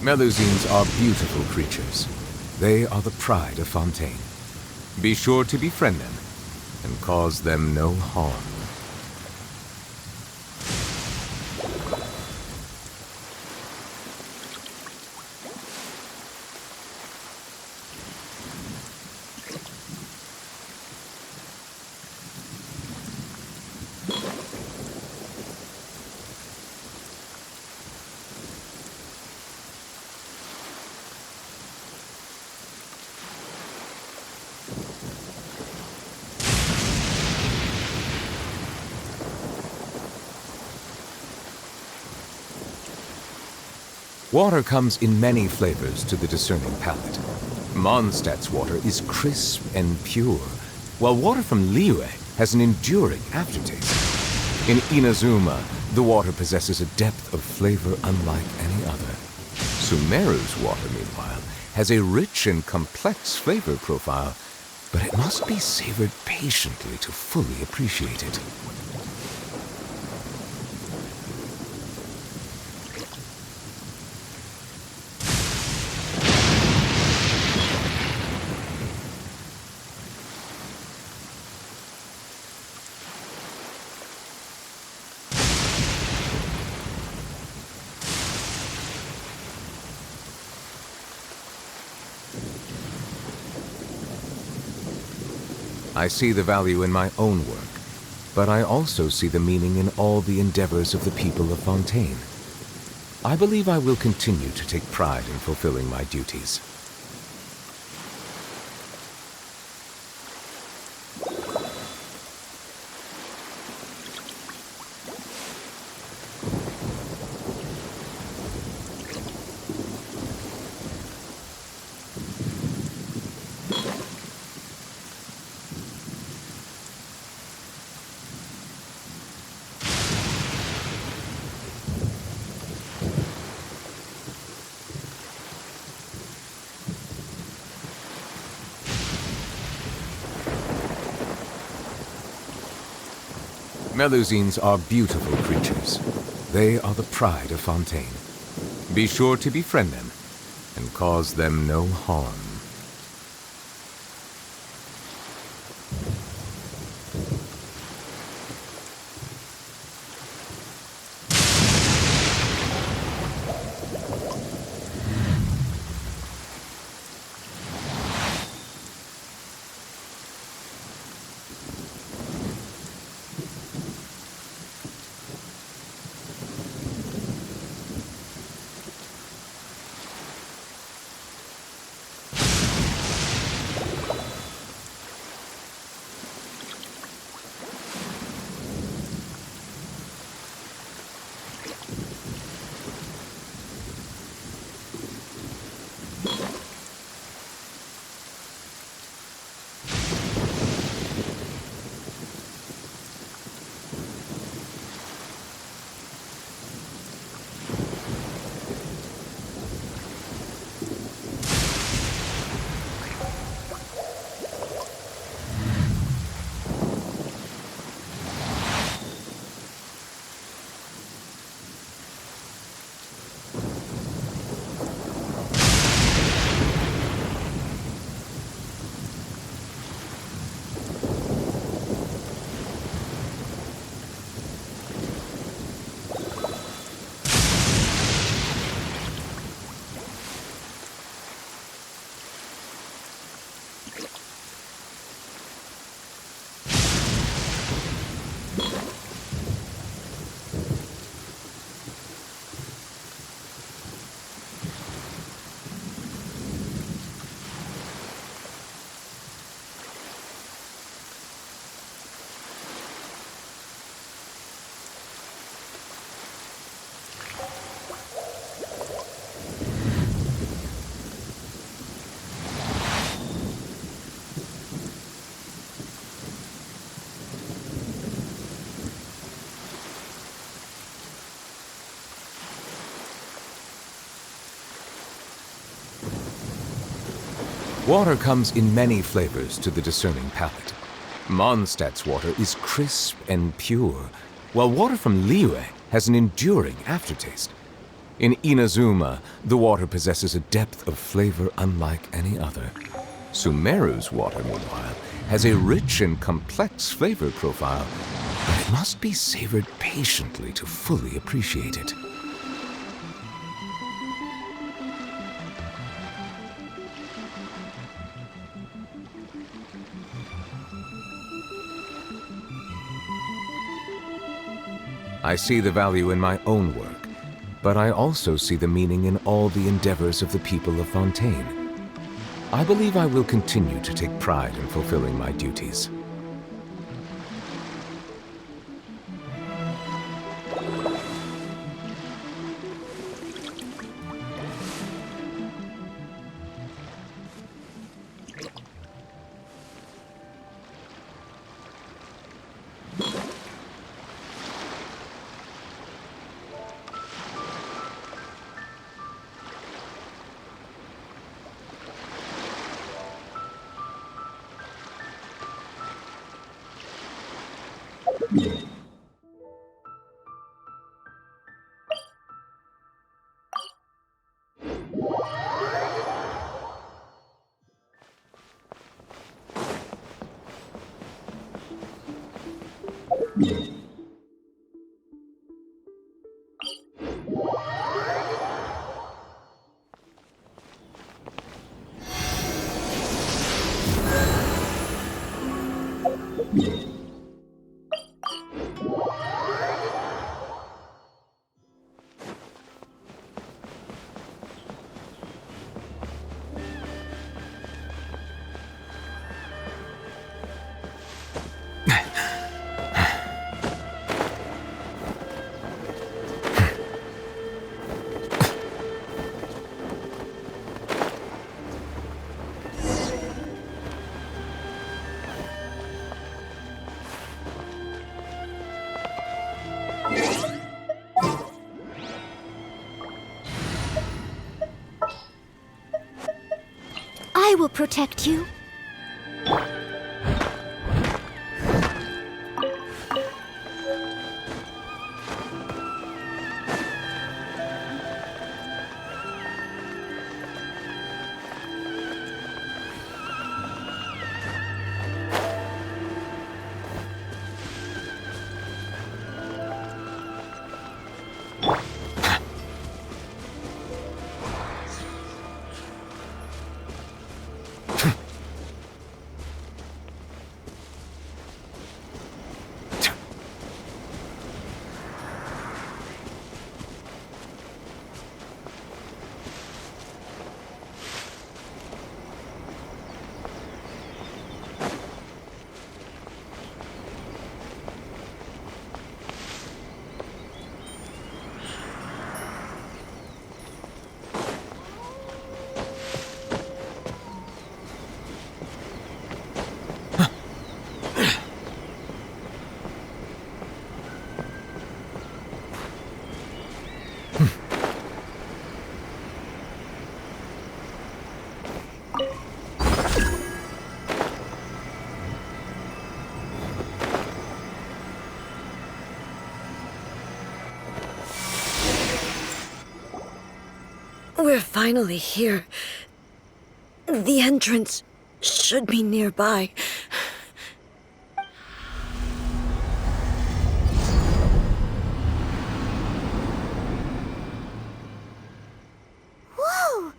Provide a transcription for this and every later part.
Melusines are beautiful creatures. They are the pride of Fontaine. Be sure to befriend them and cause them no harm. Water comes in many flavors to the discerning palate. Mondstadt's water is crisp and pure, while water from Liyue has an enduring aftertaste. In Inazuma, the water possesses a depth of flavor unlike any other. Sumeru's water, meanwhile, has a rich and complex flavor profile, but it must be savored patiently to fully appreciate it. I see the value in my own work, but I also see the meaning in all the endeavors of the people of Fontaine. I believe I will continue to take pride in fulfilling my duties. Melusines are beautiful creatures. They are the pride of Fontaine. Be sure to befriend them and cause them no harm. Water comes in many flavors to the discerning palate. Mondstadt's water is crisp and pure, while water from Liyue has an enduring aftertaste. In Inazuma, the water possesses a depth of flavor unlike any other. Sumeru's water, meanwhile, has a rich and complex flavor profile, but it must be savored patiently to fully appreciate it. I see the value in my own work, but I also see the meaning in all the endeavors of the people of Fontaine. I believe I will continue to take pride in fulfilling my duties. I will protect you. We're finally here. The entrance should be nearby. Whoa!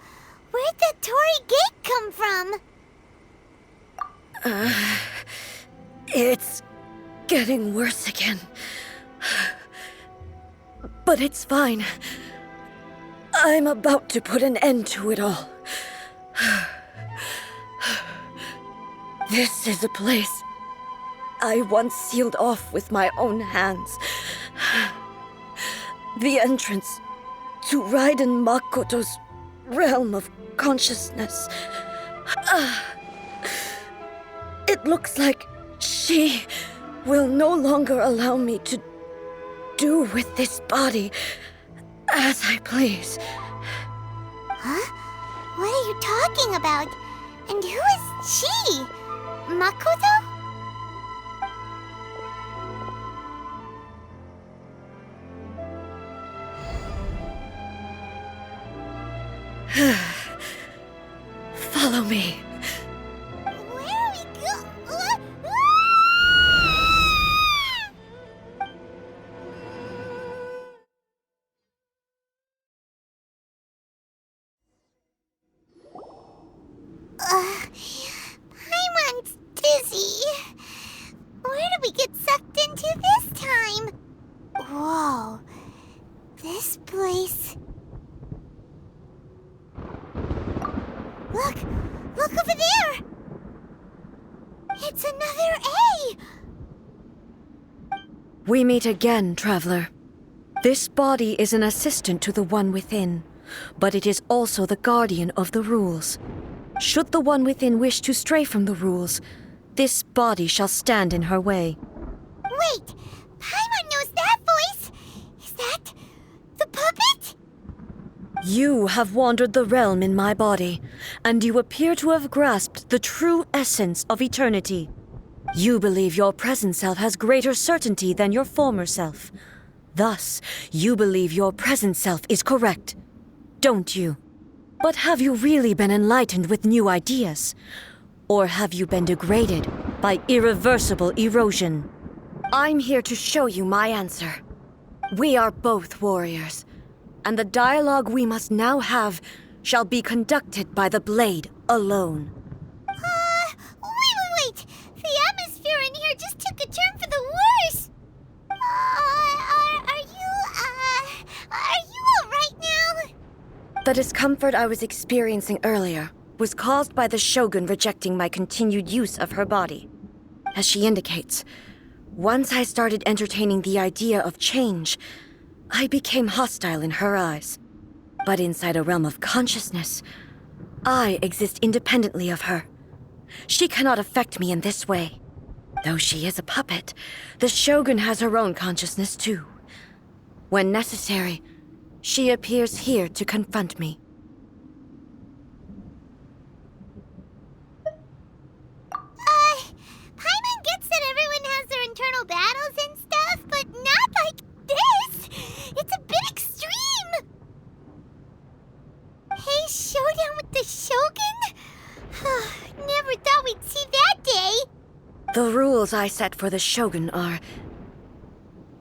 Where'd the Torii Gate come from? It's getting worse again. But it's fine. I'm about to put an end to it all. This is a place I once sealed off with my own hands. The entrance to Raiden Makoto's realm of consciousness. It looks like she will no longer allow me to do with this body as I please. Huh? What are you talking about? And who is she? Makoto? Follow me. Where are we Paimon's dizzy. Where did we get sucked into this time? Whoa. This place... Look! Look over there! It's another A! We meet again, traveler. This body is an assistant to the one within, but it is also the guardian of the rules. Should the one within wish to stray from the rules, this body shall stand in her way. Wait! Paimon knows that voice! Is that... the puppet? You have wandered the realm in my body, and you appear to have grasped the true essence of eternity. You believe your present self has greater certainty than your former self. Thus, you believe your present self is correct, don't you? But have you really been enlightened with new ideas? Or have you been degraded by irreversible erosion? I'm here to show you my answer. We are both warriors, and the dialogue we must now have shall be conducted by the blade alone. Wait! The atmosphere in here just took a turn for the worse! Are you alright now? The discomfort I was experiencing earlier was caused by the Shogun rejecting my continued use of her body. As she indicates, once I started entertaining the idea of change, I became hostile in her eyes. But inside a realm of consciousness, I exist independently of her. She cannot affect me in this way. Though she is a puppet, the Shogun has her own consciousness too. When necessary, she appears here to confront me. Paimon gets that everyone has their internal battles and stuff, but not like this! It's a bit extreme! Hey, showdown with the Shogun? Never thought we'd see that day! The rules I set for the Shogun are...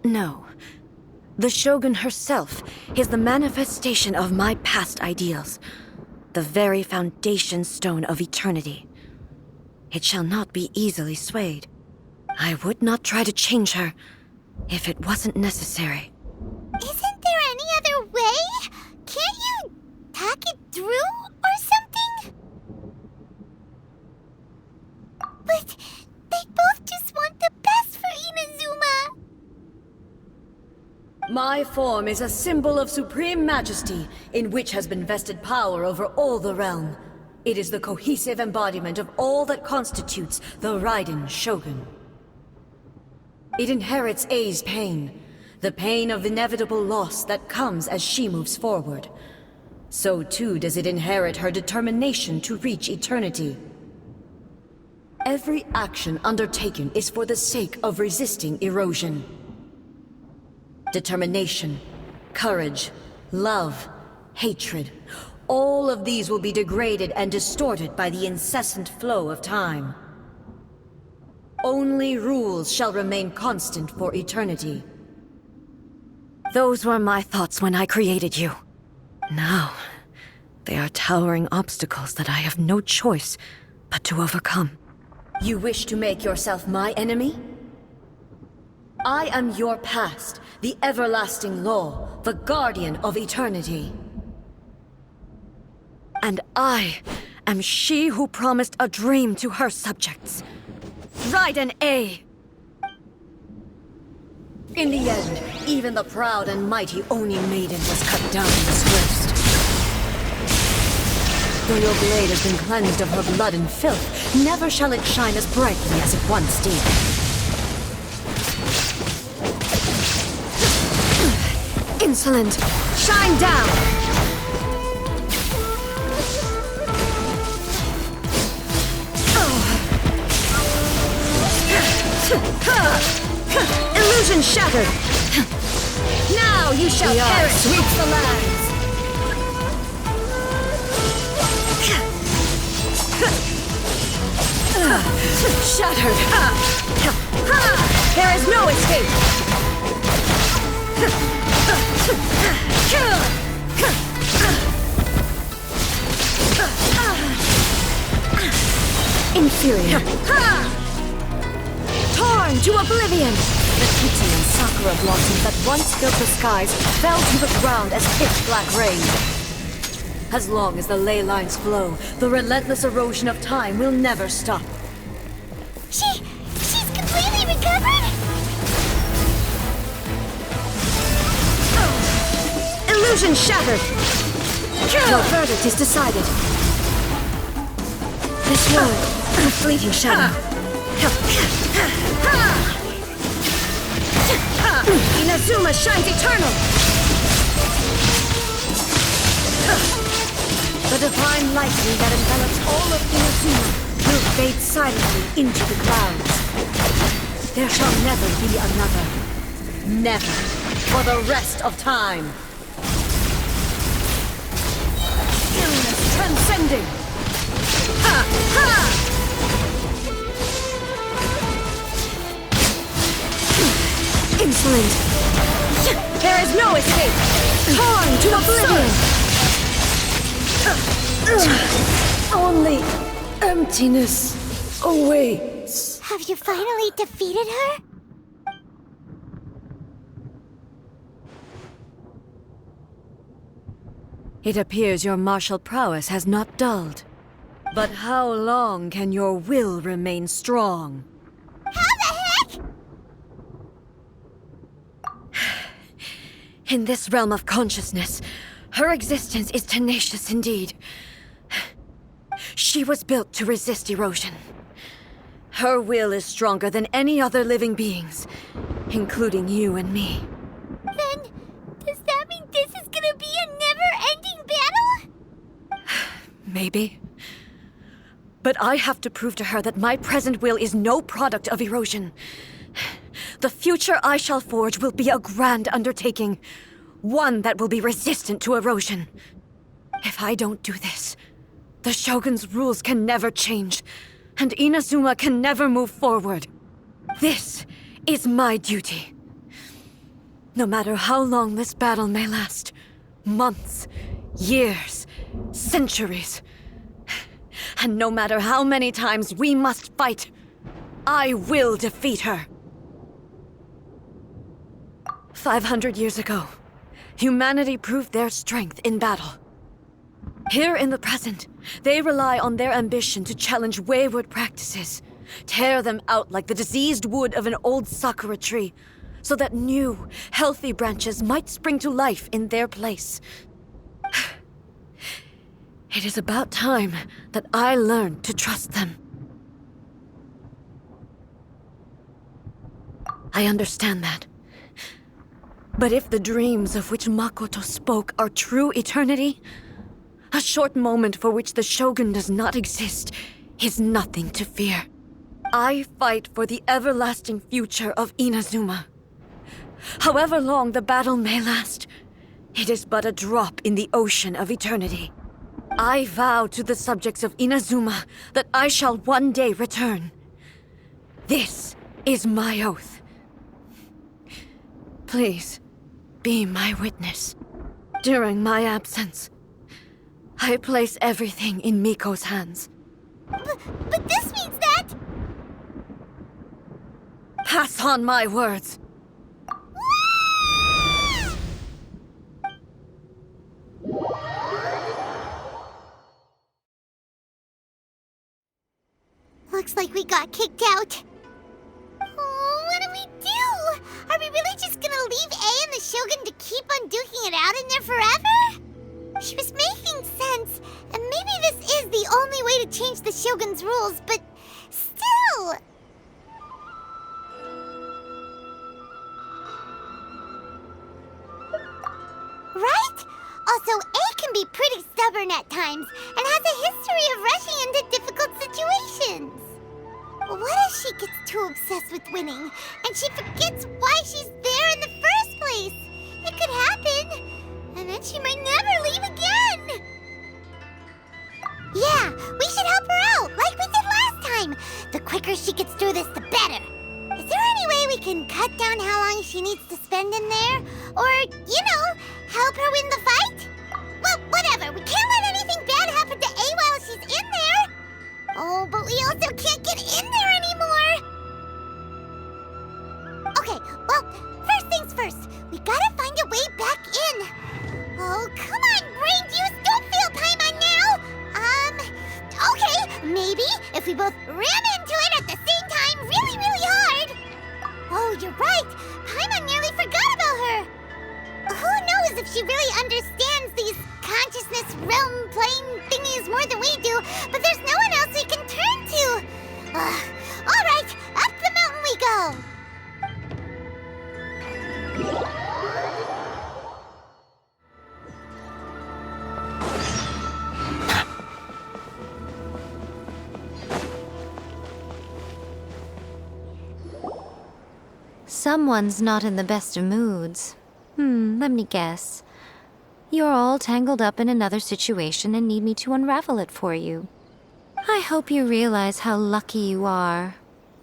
No. The Shogun herself is the manifestation of my past ideals. The very foundation stone of eternity. It shall not be easily swayed. I would not try to change her if it wasn't necessary. Isn't there any other way? Can't you talk it through or something? But they both just want the best for Inazuma. My form is a symbol of supreme majesty, in which has been vested power over all the realm. It is the cohesive embodiment of all that constitutes the Raiden Shogun. It inherits Ei's pain, the pain of inevitable loss that comes as she moves forward. So too does it inherit her determination to reach eternity. Every action undertaken is for the sake of resisting erosion. Determination, courage, love, hatred, all of these will be degraded and distorted by the incessant flow of time. Only rules shall remain constant for eternity. Those were my thoughts when I created you. Now, they are towering obstacles that I have no choice but to overcome. You wish to make yourself my enemy? I am your past, the everlasting law, the guardian of eternity. And I am she who promised a dream to her subjects. Raiden Ei! In the end, even the proud and mighty Oni Maiden was cut down and disgraced. Though your blade has been cleansed of her blood and filth, never shall it shine as brightly as it once did. Insolent! Shine down! Illusion shattered! Now you shall perish! Sweeps the lands! Shattered! There is no escape! Inferior. Torn to oblivion! The Kitty and Sakura blossoms that once filled the skies fell to the ground as pitch-black rain. As long as the ley lines flow, the relentless erosion of time will never stop. She's completely recovered? Illusion shattered! Your verdict is decided. This world, a fleeting shadow. Inazuma shines eternal! The divine lightning that envelops all of Inazuma will fade silently into the clouds. There shall never be another. Never. For the rest of time. Illness transcending! Ha! Ha! Insolent! There is no escape! Torn to oblivion! Only emptiness awaits. Have you finally defeated her? It appears your martial prowess has not dulled. But how long can your will remain strong? How the heck? In this realm of consciousness, her existence is tenacious indeed. She was built to resist erosion. Her will is stronger than any other living being's, including you and me. Then, does that mean this is gonna be a never-ending battle? Maybe. But I have to prove to her that my present will is no product of erosion. The future I shall forge will be a grand undertaking, one that will be resistant to erosion. If I don't do this, the Shogun's rules can never change, and Inazuma can never move forward. This is my duty. No matter how long this battle may last, months, years, centuries, and no matter how many times we must fight, I will defeat her. 500 years ago, humanity proved their strength in battle. Here in the present, they rely on their ambition to challenge wayward practices, tear them out like the diseased wood of an old sakura tree, so that new, healthy branches might spring to life in their place. It is about time that I learned to trust them. I understand that. But if the dreams of which Makoto spoke are true eternity, a short moment for which the Shogun does not exist is nothing to fear. I fight for the everlasting future of Inazuma. However long the battle may last, it is but a drop in the ocean of eternity. I vow to the subjects of Inazuma that I shall one day return. This is my oath. Please, be my witness. During my absence, I place everything in Miko's hands. But this means that... Pass on my words. Looks like we got kicked out. Oh, what do we do? Are we really just gonna leave A and the Shogun to keep on duking it out in there forever? She was making sense, and maybe this is the only way to change the Shogun's rules, but still... Right? Also, A can be pretty stubborn at times, and has a history of rushing into difficult situations. What if she gets too obsessed with winning, and she forgets why she's there in the first place? It could happen, and then she might never leave again. Yeah, we should help her out, like we did last time. The quicker she gets through this, the better. Is there any way we can cut down how long she needs to spend in there? Or, help her win the fight? Well, whatever. We can't let anything bad happen to A while she's in there. Oh, but we also can't get in there anymore. Okay, well, first things first. We gotta find a way back in. Oh, come on, brain juice. Don't feel Paimon now. Okay, maybe if we both ram into it at the same time really, really hard. Oh, you're right. Paimon nearly forgot about her. Who knows if she really understands these consciousness realm plane thingies more than we do, but there's no one else we can turn to. All right, up the mountain we go. Someone's not in the best of moods. Let me guess. You're all tangled up in another situation and need me to unravel it for you. I hope you realize how lucky you are.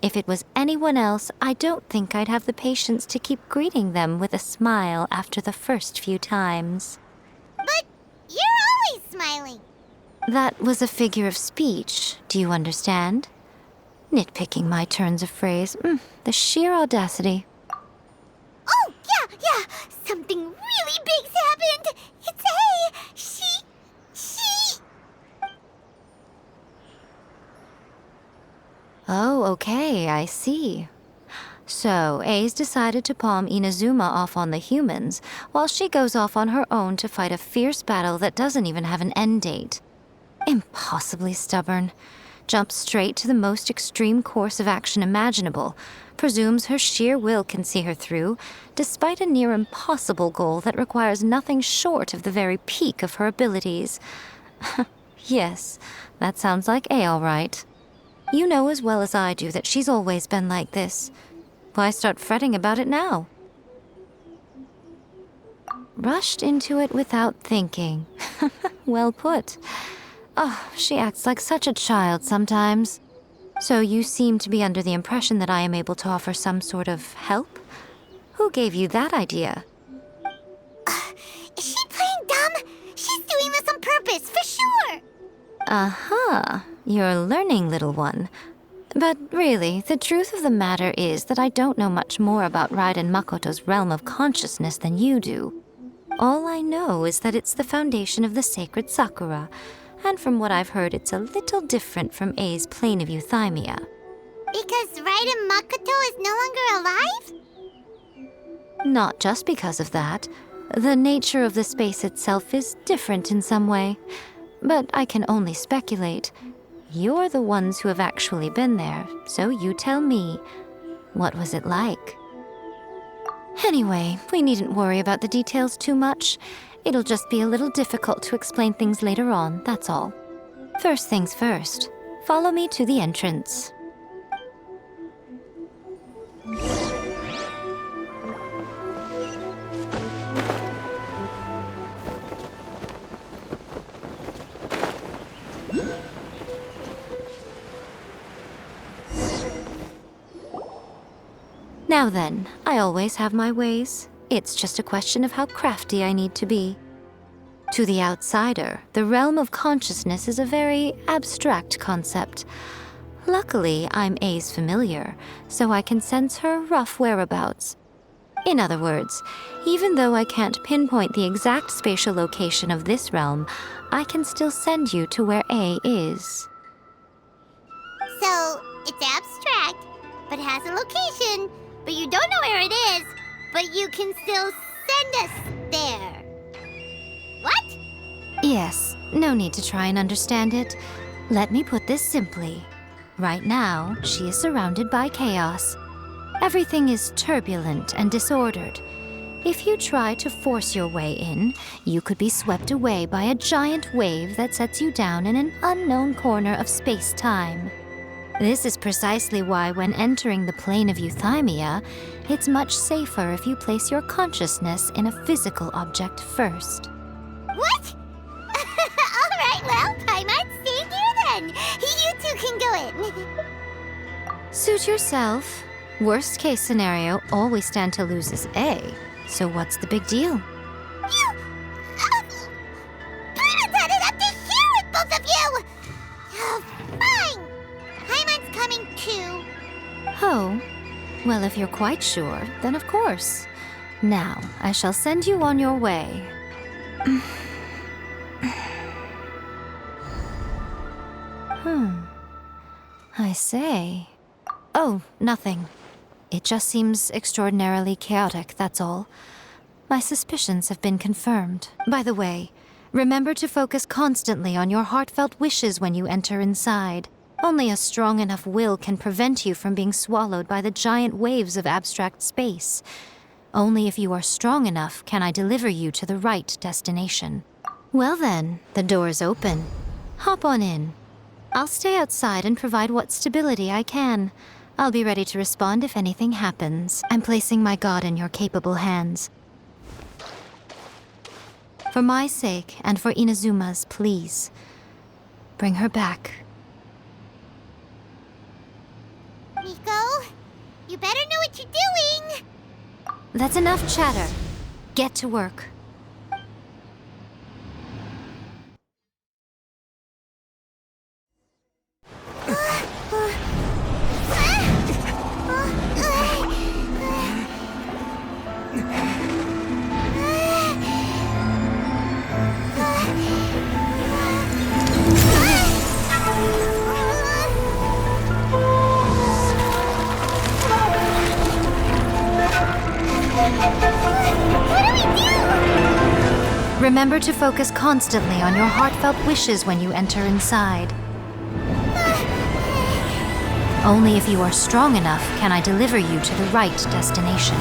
If it was anyone else, I don't think I'd have the patience to keep greeting them with a smile after the first few times. But you're always smiling. That was a figure of speech, do you understand? Nitpicking my turns of phrase. The sheer audacity. Oh, yeah. Something really big's happened. It's A. She... Oh, okay, I see. So, A's decided to palm Inazuma off on the humans, while she goes off on her own to fight a fierce battle that doesn't even have an end date. Impossibly stubborn. Jumps straight to the most extreme course of action imaginable, presumes her sheer will can see her through, despite a near impossible goal that requires nothing short of the very peak of her abilities. Yes, that sounds like A all right. You know as well as I do that she's always been like this. Why start fretting about it now? Rushed into it without thinking. Well put. Oh, she acts like such a child sometimes. So you seem to be under the impression that I am able to offer some sort of help? Who gave you that idea? Is she playing dumb? She's doing this on purpose, for sure. Uh-huh. You're learning, little one. But really, the truth of the matter is that I don't know much more about Raiden Makoto's realm of consciousness than you do. All I know is that it's the foundation of the sacred Sakura, and from what I've heard, it's a little different from A's plane of euthymia. Because Raiden Makoto is no longer alive? Not just because of that. The nature of the space itself is different in some way. But I can only speculate. You're the ones who have actually been there, so you tell me. What was it like? Anyway, we needn't worry about the details too much. It'll just be a little difficult to explain things later on, that's all. First things first, follow me to the entrance. Now then, I always have my ways. It's just a question of how crafty I need to be. To the outsider, the realm of consciousness is a very abstract concept. Luckily, I'm A's familiar, so I can sense her rough whereabouts. In other words, even though I can't pinpoint the exact spatial location of this realm, I can still send you to where A is. So, it's abstract, but has a location, but you don't know where it is, but you can still send us there. What? Yes, no need to try and understand it. Let me put this simply. Right now, she is surrounded by chaos. Everything is turbulent and disordered. If you try to force your way in, you could be swept away by a giant wave that sets you down in an unknown corner of space-time. This is precisely why when entering the plane of euthymia, it's much safer if you place your consciousness in a physical object first. What? All right, well, Paimon, stay here then. You two can go in. Suit yourself. Worst case scenario, all we stand to lose is A. So what's the big deal? You... Private had it up to here with both of you! Oh, fine! Paimon's coming too. Oh, well, if you're quite sure, then of course. Now, I shall send you on your way. I say. Oh, nothing. It just seems extraordinarily chaotic, that's all. My suspicions have been confirmed. By the way, remember to focus constantly on your heartfelt wishes when you enter inside. Only a strong enough will can prevent you from being swallowed by the giant waves of abstract space. Only if you are strong enough can I deliver you to the right destination. Well then, the door's open. Hop on in. I'll stay outside and provide what stability I can. I'll be ready to respond if anything happens. I'm placing my god in your capable hands. For my sake, and for Inazuma's, please. Bring her back. Miko, you better know what you're doing! That's enough chatter. Get to work. Remember to focus constantly on your heartfelt wishes when you enter inside. Only if you are strong enough can I deliver you to the right destination.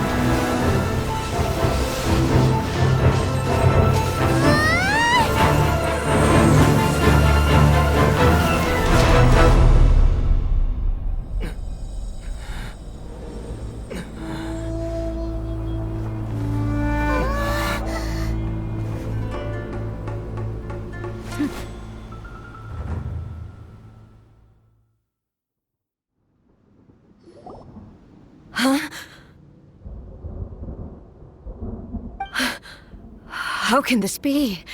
How can this be?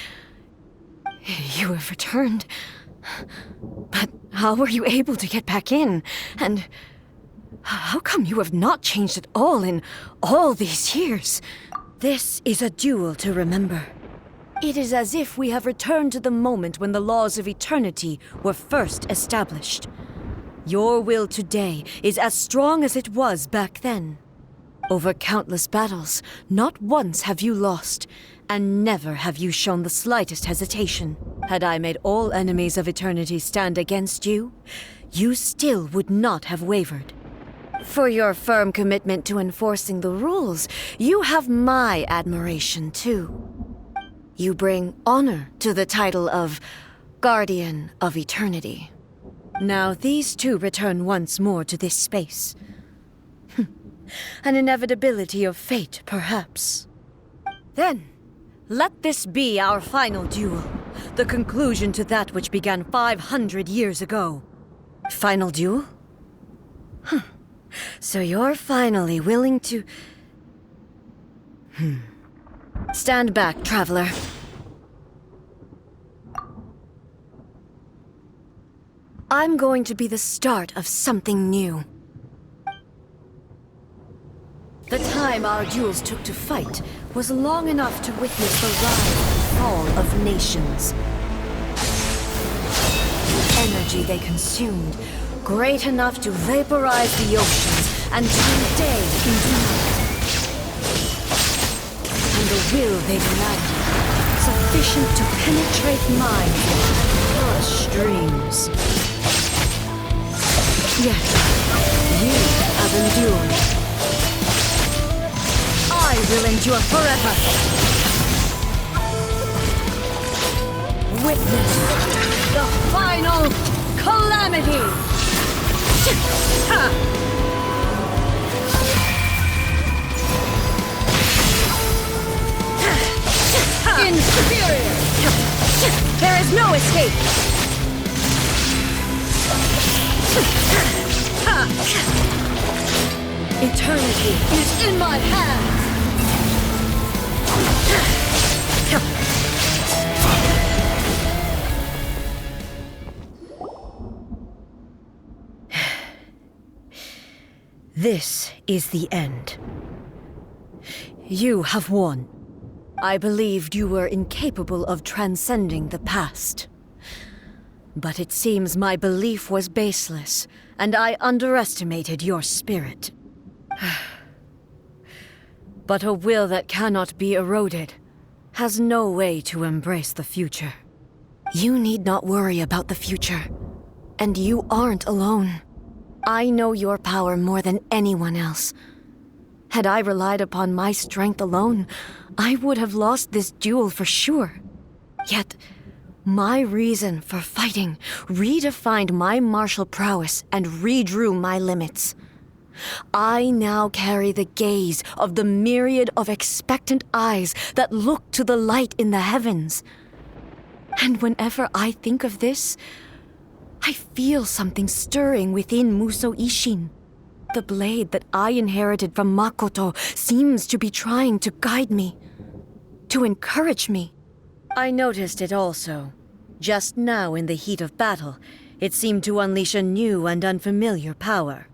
You have returned. But how were you able to get back in? And how come you have not changed at all in all these years? This is a duel to remember. It is as if we have returned to the moment when the laws of eternity were first established. Your will today is as strong as it was back then. Over countless battles, not once have you lost, and never have you shown the slightest hesitation. Had I made all enemies of eternity stand against you, you still would not have wavered. For your firm commitment to enforcing the rules, you have my admiration too. You bring honor to the title of Guardian of Eternity. Now these two return once more to this space. An inevitability of fate, perhaps. Then, let this be our final duel, the conclusion to that which began 500 years ago. Final duel? So you're finally willing to... Stand back, traveler. I'm going to be the start of something new. The time our duels took to fight was long enough to witness the rise and fall of nations. The energy they consumed, great enough to vaporize the oceans and turn day into night. And the will they demanded, sufficient to penetrate minds and crush dreams. Yet, you have endured. I will endure forever. Witness the final calamity. Inferior. There is no escape. Eternity is in my hands! This is the end. You have won. I believed you were incapable of transcending the past. But it seems my belief was baseless, and I underestimated your spirit. But a will that cannot be eroded has no way to embrace the future. You need not worry about the future, and you aren't alone. I know your power more than anyone else. Had I relied upon my strength alone, I would have lost this duel for sure. Yet, my reason for fighting redefined my martial prowess and redrew my limits. I now carry the gaze of the myriad of expectant eyes that look to the light in the heavens. And whenever I think of this, I feel something stirring within Muso Ishin. The blade that I inherited from Makoto seems to be trying to guide me, to encourage me. I noticed it also. Just now in the heat of battle, it seemed to unleash a new and unfamiliar power.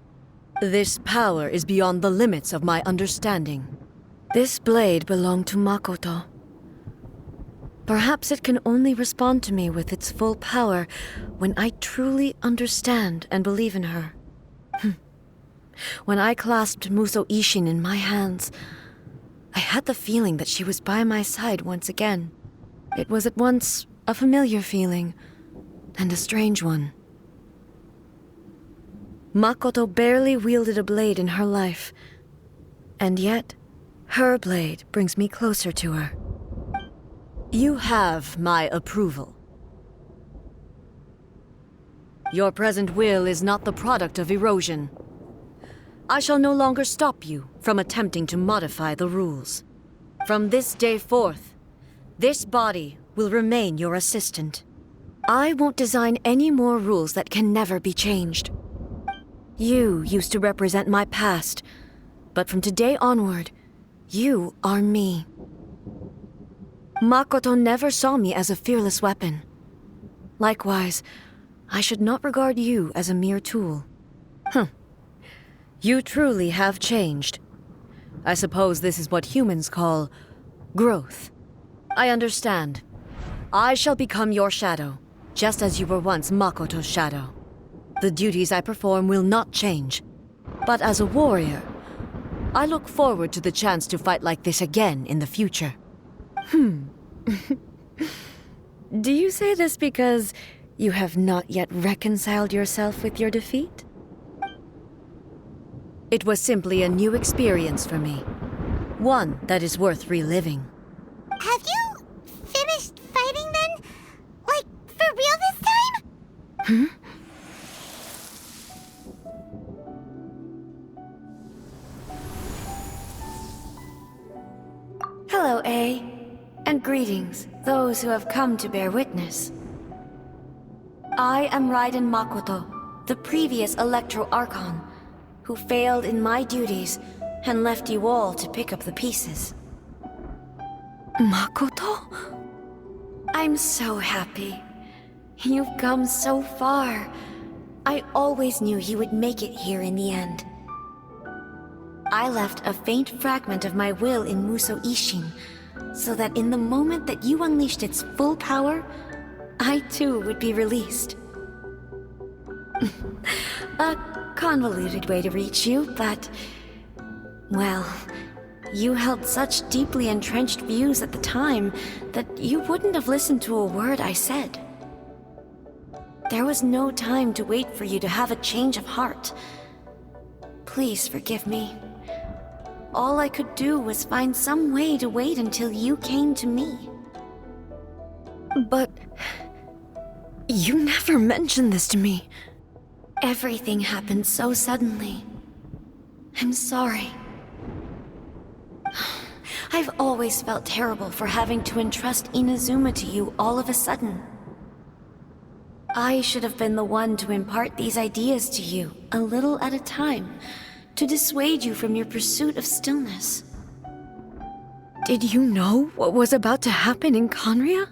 This power is beyond the limits of my understanding. This blade belonged to Makoto. Perhaps it can only respond to me with its full power when I truly understand and believe in her. When I clasped Muso Ishin in my hands, I had the feeling that she was by my side once again. It was at once a familiar feeling and a strange one. Makoto barely wielded a blade in her life, and yet her blade brings me closer to her. You have my approval. Your present will is not the product of erosion. I shall no longer stop you from attempting to modify the rules. From this day forth, this body will remain your assistant. I won't design any more rules that can never be changed. You used to represent my past, but from today onward, you are me. Makoto never saw me as a fearless weapon. Likewise, I should not regard you as a mere tool. You truly have changed. I suppose this is what humans call growth. I understand. I shall become your shadow, just as you were once Makoto's shadow. The duties I perform will not change. But as a warrior, I look forward to the chance to fight like this again in the future. Do you say this because you have not yet reconciled yourself with your defeat? It was simply a new experience for me. One that is worth reliving. Have you finished fighting then? Like, for real this time? Hello, Ei. And greetings, those who have come to bear witness. I am Raiden Makoto, the previous Electro Archon, who failed in my duties and left you all to pick up the pieces. Makoto? I'm so happy. You've come so far. I always knew you would make it here in the end. I left a faint fragment of my will in Muso Ishin, so that in the moment that you unleashed its full power, I too would be released. A convoluted way to reach you, but... well, you held such deeply entrenched views at the time that you wouldn't have listened to a word I said. There was no time to wait for you to have a change of heart. Please forgive me. All I could do was find some way to wait until you came to me. But... you never mentioned this to me. Everything happened so suddenly. I'm sorry. I've always felt terrible for having to entrust Inazuma to you all of a sudden. I should have been the one to impart these ideas to you, a little at a time, to dissuade you from your pursuit of stillness. Did you know what was about to happen in Conria?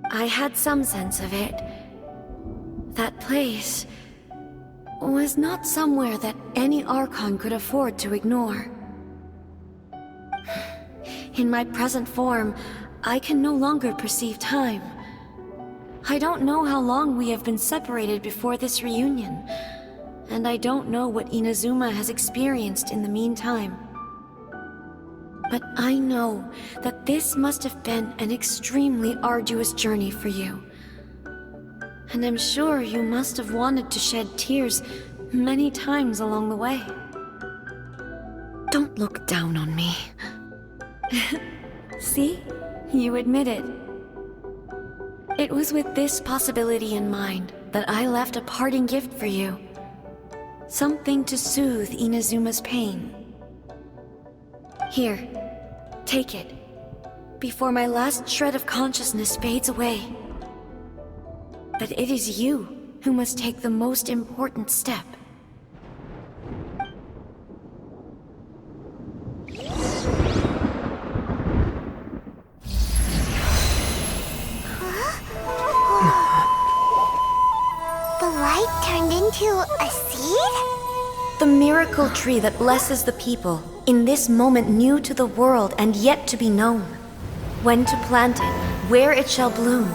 I had some sense of it. That place was not somewhere that any Archon could afford to ignore. In my present form, I can no longer perceive time. I don't know how long we have been separated before this reunion, and I don't know what Inazuma has experienced in the meantime. But I know that this must have been an extremely arduous journey for you. And I'm sure you must have wanted to shed tears many times along the way. Don't look down on me. See? You admit it. It was with this possibility in mind that I left a parting gift for you. Something to soothe Inazuma's pain. Here, take it, before my last shred of consciousness fades away. But it is you who must take the most important step. The light turned into a seed? The miracle tree that blesses the people, in this moment new to the world and yet to be known. When to plant it, where it shall bloom,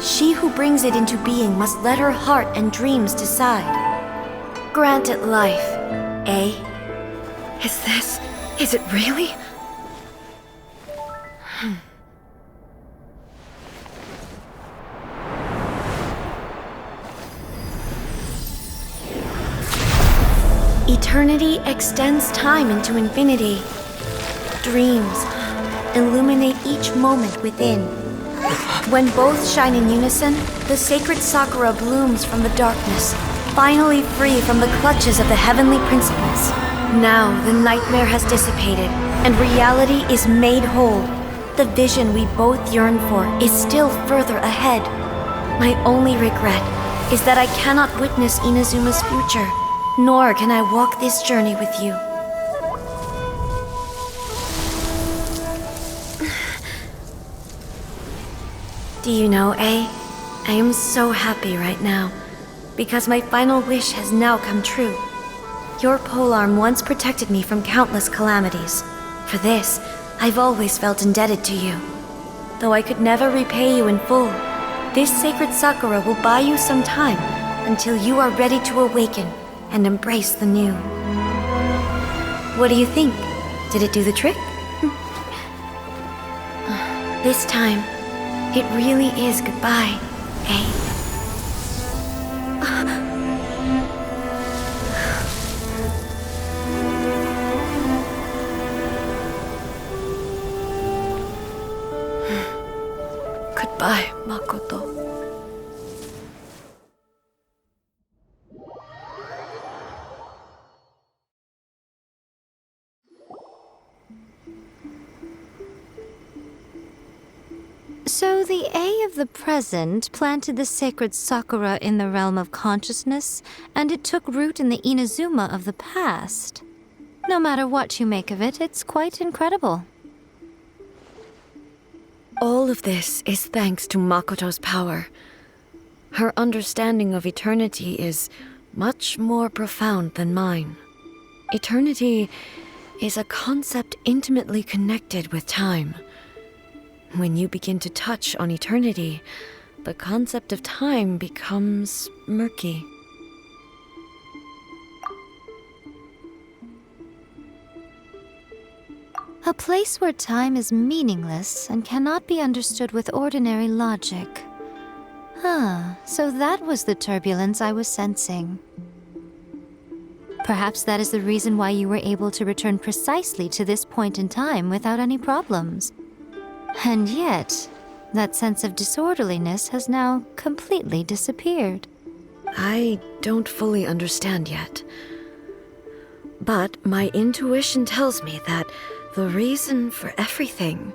she who brings it into being must let her heart and dreams decide. Grant it life, Ei. Is it really? Eternity extends time into infinity. Dreams illuminate each moment within. When both shine in unison, the sacred Sakura blooms from the darkness, finally free from the clutches of the heavenly principles. Now the nightmare has dissipated, and reality is made whole. The vision we both yearn for is still further ahead. My only regret is that I cannot witness Inazuma's future, nor can I walk this journey with you. Do you know, Ei? I am so happy right now, because my final wish has now come true. Your polearm once protected me from countless calamities. For this, I've always felt indebted to you. Though I could never repay you in full, this sacred Sakura will buy you some time until you are ready to awaken and embrace the new. What do you think? Did it do the trick? This time, it really is goodbye, Ei. Goodbye, Makoto. So the Ei of the present planted the sacred Sakura in the realm of consciousness, and it took root in the Inazuma of the past. No matter what you make of it, it's quite incredible. All of this is thanks to Makoto's power. Her understanding of eternity is much more profound than mine. Eternity is a concept intimately connected with time. When you begin to touch on eternity, the concept of time becomes murky. A place where time is meaningless and cannot be understood with ordinary logic. So that was the turbulence I was sensing. Perhaps that is the reason why you were able to return precisely to this point in time without any problems. And yet, that sense of disorderliness has now completely disappeared. I don't fully understand yet. But my intuition tells me that the reason for everything,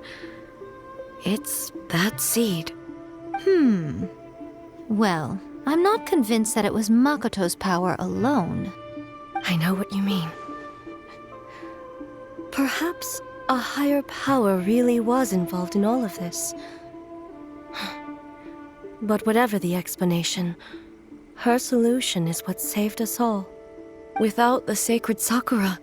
it's that seed. Well, I'm not convinced that it was Makoto's power alone. I know what you mean. Perhaps a higher power really was involved in all of this. But whatever the explanation, her solution is what saved us all. Without the sacred Sakura,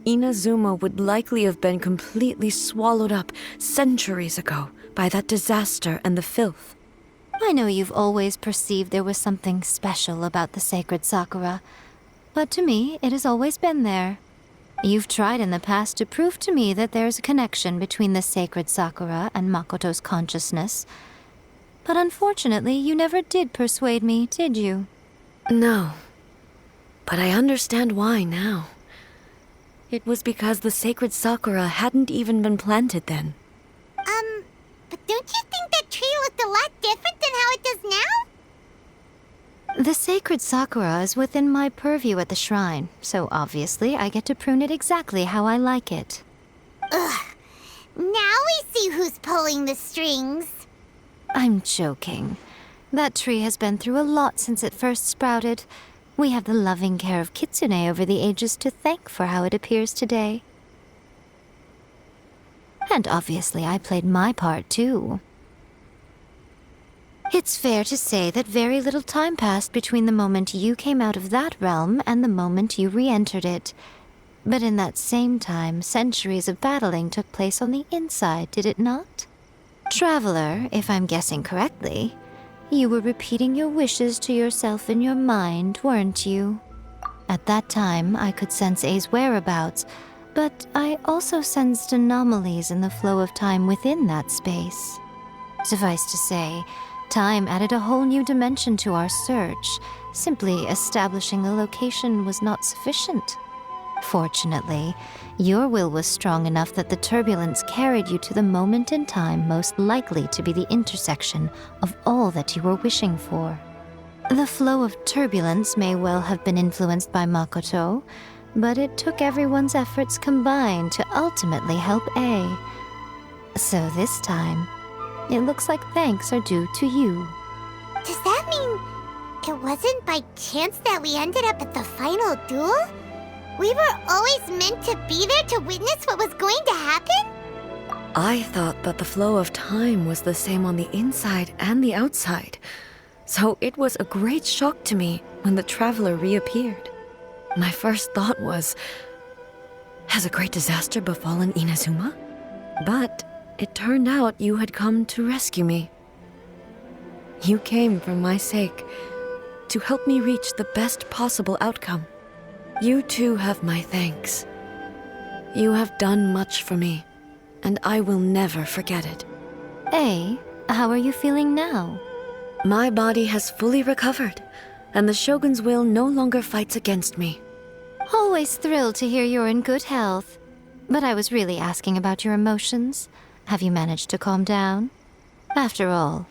Inazuma would likely have been completely swallowed up centuries ago by that disaster and the filth. I know you've always perceived there was something special about the sacred Sakura, but to me, it has always been there. You've tried in the past to prove to me that there's a connection between the sacred Sakura and Makoto's consciousness, but unfortunately, you never did persuade me, did you? No, but I understand why now. It was because the sacred Sakura hadn't even been planted then. But don't you think that tree looked a lot different than how it does now? The sacred Sakura is within my purview at the shrine, so obviously I get to prune it exactly how I like it. Ugh. Now we see who's pulling the strings. I'm joking. That tree has been through a lot since it first sprouted. We have the loving care of Kitsune over the ages to thank for how it appears today. And obviously I played my part too. It's fair to say that very little time passed between the moment you came out of that realm and the moment you re-entered it. But in that same time, centuries of battling took place on the inside, did it not? Traveler, if I'm guessing correctly, you were repeating your wishes to yourself in your mind, weren't you? At that time, I could sense Ei's whereabouts, but I also sensed anomalies in the flow of time within that space. Suffice to say, time added a whole new dimension to our search. Simply establishing a location was not sufficient. Fortunately, your will was strong enough that the turbulence carried you to the moment in time most likely to be the intersection of all that you were wishing for. The flow of turbulence may well have been influenced by Makoto, but it took everyone's efforts combined to ultimately help Ei. So this time, it looks like thanks are due to you. Does that mean it wasn't by chance that we ended up at the final duel? We were always meant to be there to witness what was going to happen? I thought that the flow of time was the same on the inside and the outside, so it was a great shock to me when the traveler reappeared. My first thought was, has a great disaster befallen Inazuma? But it turned out you had come to rescue me. You came for my sake, to help me reach the best possible outcome. You too have my thanks. You have done much for me, and I will never forget it. Ei, how are you feeling now? My body has fully recovered, and the Shogun's will no longer fights against me. Always thrilled to hear you're in good health. But I was really asking about your emotions. Have you managed to calm down? After all,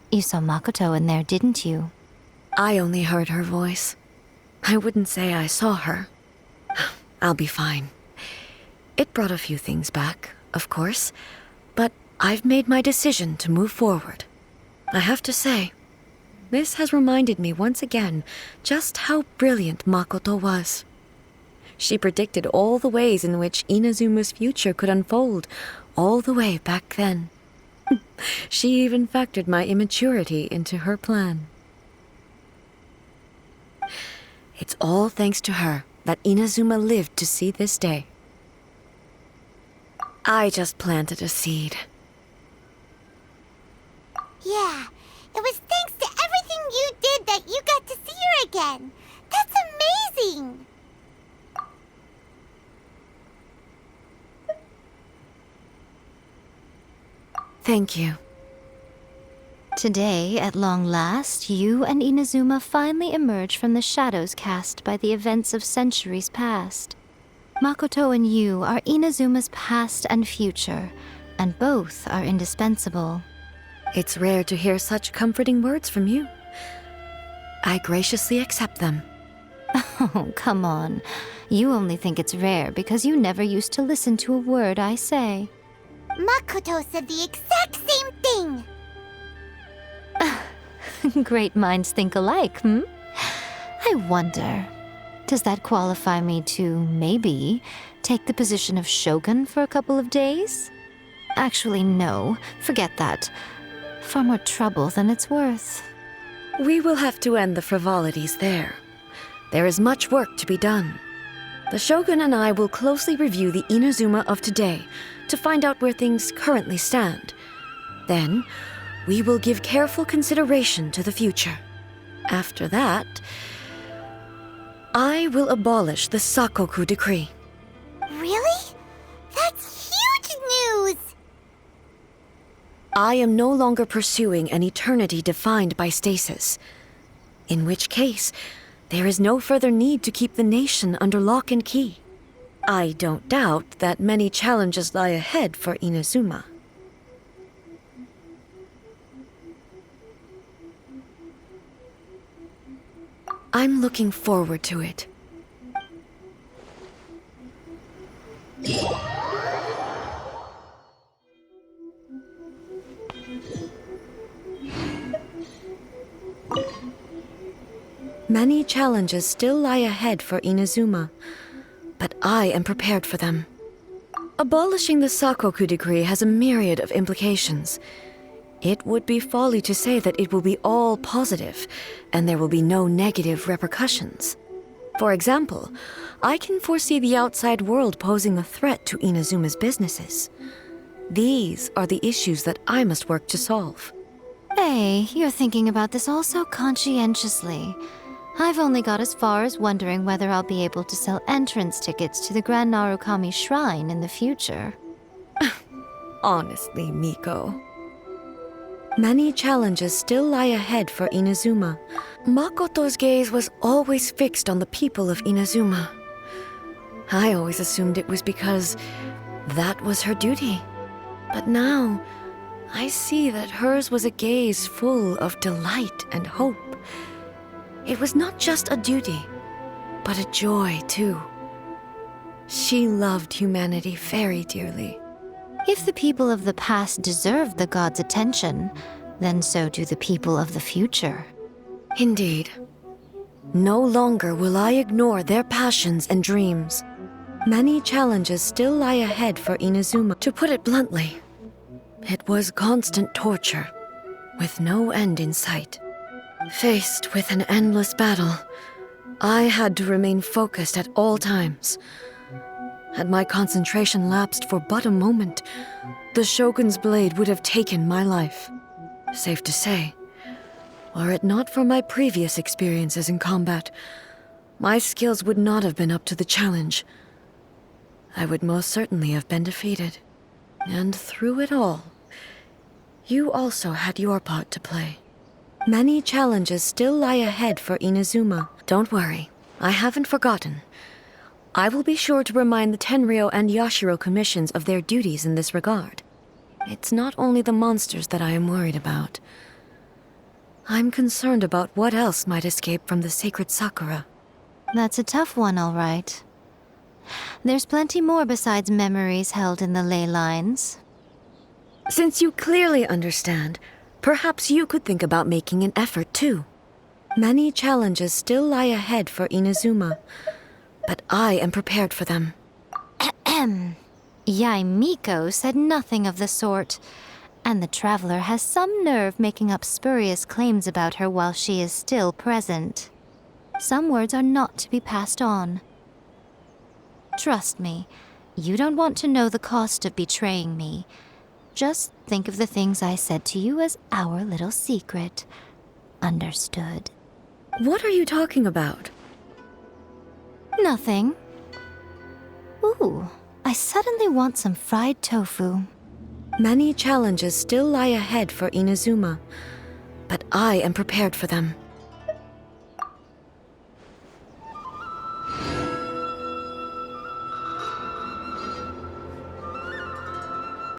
you saw Makoto in there, didn't you? I only heard her voice. I wouldn't say I saw her. I'll be fine. It brought a few things back, of course, but I've made my decision to move forward. I have to say, this has reminded me once again just how brilliant Makoto was. She predicted all the ways in which Inazuma's future could unfold, all the way back then. She even factored my immaturity into her plan. It's all thanks to her that Inazuma lived to see this day. I just planted a seed. Yeah, it was thanks to everything you did that you got to see her again. That's amazing! Thank you. Today, at long last, you and Inazuma finally emerge from the shadows cast by the events of centuries past. Makoto and you are Inazuma's past and future, and both are indispensable. It's rare to hear such comforting words from you. I graciously accept them. Oh, come on. You only think it's rare because you never used to listen to a word I say. Makoto said the exact same thing! Great minds think alike, hmm? I wonder, does that qualify me to, maybe, take the position of shogun for a couple of days? Actually, no. Forget that. Far more trouble than it's worth. We will have to end the frivolities there. There is much work to be done. The Shogun and I will closely review the Inazuma of today to find out where things currently stand. Then, we will give careful consideration to the future. After that, I will abolish the Sakoku decree. Really? That's huge news! I am no longer pursuing an eternity defined by stasis. In which case, there is no further need to keep the nation under lock and key. I don't doubt that many challenges lie ahead for Inazuma. I'm looking forward to it. Many challenges still lie ahead for Inazuma, but I am prepared for them. Abolishing the Sakoku decree has a myriad of implications. It would be folly to say that it will be all positive, and there will be no negative repercussions. For example, I can foresee the outside world posing a threat to Inazuma's businesses. These are the issues that I must work to solve. Hey, you're thinking about this all so conscientiously. I've only got as far as wondering whether I'll be able to sell entrance tickets to the Grand Narukami Shrine in the future. Honestly, Miko. Many challenges still lie ahead for Inazuma. Makoto's gaze was always fixed on the people of Inazuma. I always assumed it was because that was her duty. But now, I see that hers was a gaze full of delight and hope. It was not just a duty, but a joy, too. She loved humanity very dearly. If the people of the past deserve the gods' attention, then so do the people of the future. Indeed. No longer will I ignore their passions and dreams. Many challenges still lie ahead for Inazuma. To put it bluntly, it was constant torture, with no end in sight. Faced with an endless battle, I had to remain focused at all times. Had my concentration lapsed for but a moment, the Shogun's blade would have taken my life. Safe to say, were it not for my previous experiences in combat, my skills would not have been up to the challenge. I would most certainly have been defeated. And through it all, you also had your part to play. Many challenges still lie ahead for Inazuma. Don't worry, I haven't forgotten. I will be sure to remind the Tenryo and Yashiro commissions of their duties in this regard. It's not only the monsters that I am worried about. I'm concerned about what else might escape from the sacred Sakura. That's a tough one, all right. There's plenty more besides memories held in the ley lines. Since you clearly understand, perhaps you could think about making an effort too. Many challenges still lie ahead for Inazuma, but I am prepared for them. Yae Miko said nothing of the sort, and the traveler has some nerve making up spurious claims about her while she is still present. Some words are not to be passed on. Trust me, you don't want to know the cost of betraying me. Just think of the things I said to you as our little secret. Understood? What are you talking about? Nothing. Ooh, I suddenly want some fried tofu. Many challenges still lie ahead for Inazuma, but I am prepared for them.